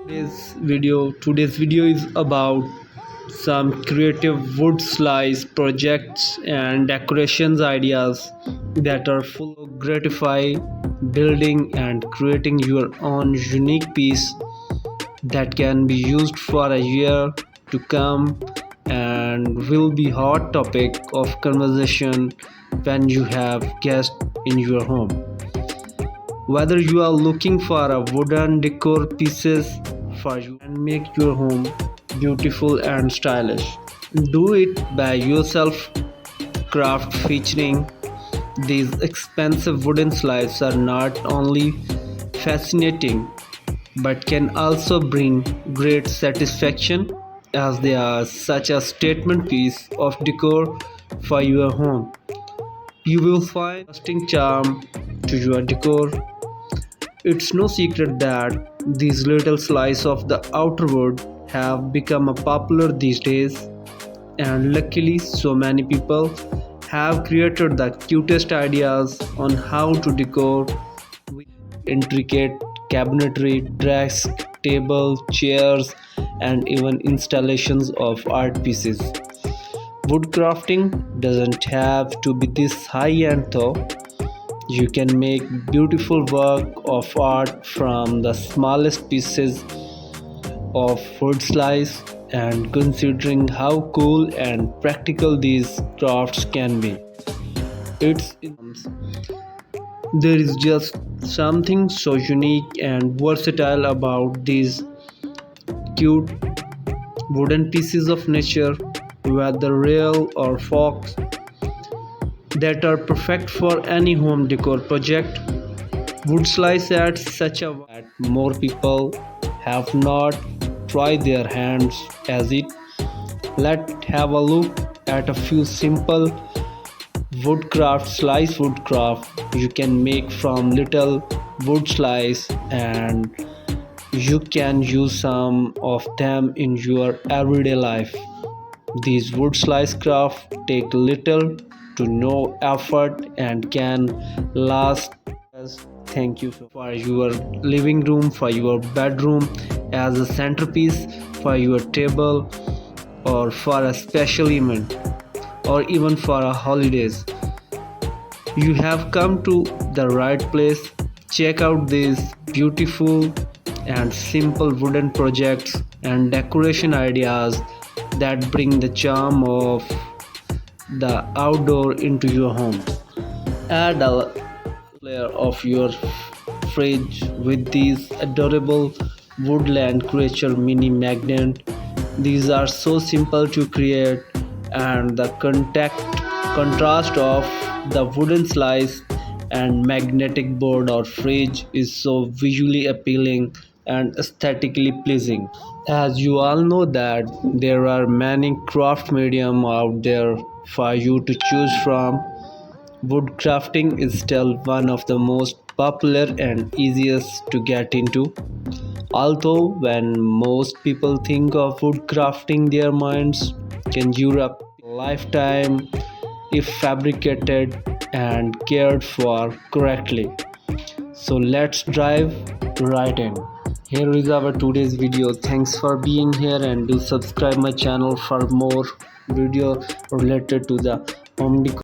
Today's video is about some creative wood slice projects and decorations ideas that are full of gratify building and creating your own unique piece that can be used for a year to come and will be hot topic of conversation when you have guests in your home. Whether you are looking for a wooden decor pieces for you and make your home beautiful and stylish, do it by yourself. Craft featuring these expensive wooden slides are not only fascinating but can also bring great satisfaction as they are such a statement piece of decor for your home. You will find lasting charm to your decor. It's no secret that these little slices of the outer wood have become a popular these days, and luckily so many people have created the cutest ideas on how to decor with intricate cabinetry, desk, table, chairs, and even installations of art pieces. Woodcrafting doesn't have to be this high end though. You can make beautiful work of art from the smallest pieces of wood slice, and considering how cool and practical these crafts can be, it's there is just something so unique and versatile about these cute wooden pieces of nature, whether real or folk, that are perfect for any home decor project. Wood slice adds such a that more people have not tried their hands as it. Let's have a look at a few simple woodcraft you can make from little wood slice, and you can use some of them in your everyday life. These wood slice craft take little to no effort and can last as thank you for your living room, for your bedroom, as a centerpiece, for your table, or for a special event, or even for a holidays. You have come to the right place. Check out these beautiful and simple wooden projects and decoration ideas that bring the charm of the outdoor into your home. Add a layer of your fridge with these adorable woodland creature mini magnet. These are so simple to create, and the contrast of the wooden slice and magnetic board or fridge is so visually appealing and aesthetically pleasing. As you all know that there are many craft medium out there for you to choose from, woodcrafting is still one of the most popular and easiest to get into. Although when most people think of woodcrafting, their minds conjure up a lifetime if fabricated and cared for correctly. So let's dive right in. Here is our today's video. Thanks for being here, and do subscribe my channel for more video related to the home decor.